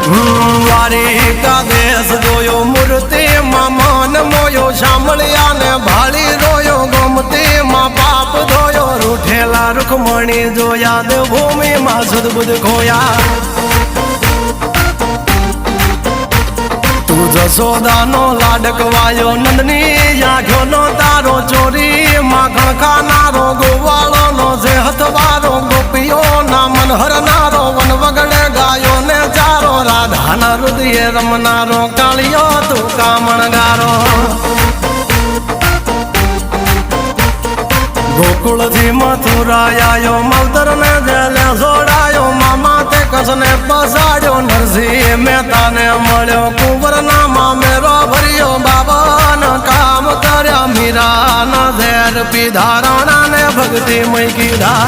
દ્વારિકા દેશ જોયો મૂર્તિ માં મન મોયો સાંભળ્યા ને ભાળી રોયો ગોમતી માં પાપ ધોયો રૂઠેલા રૂખમણી જોયા દેવભૂમિ માં સદબુદ્ધ ખોયા તું જશોદાનો લાડકવાયો નંદની આંખો નો તારો ચોરી માખણ ખાનારો ગોવાળો નો જે હથવારો ગોપીઓ ના મન હરનારો વન વગડે ગાયો ને ચારો રાધાના હૃદય રમનારો કાળિયો તું કામણગારો ગોકુળથી મથુરાયો માવતર ને જેલે જોડાયો મામા તે કસને પસાડ્યો નરસિંહ મહેતાને મળ્યો કુંવર ના મામેરો ભર્યો બાબન કામ કર્યા મીરા ના ઝેર પીધા રાણા ને ભક્તિ મય કીધા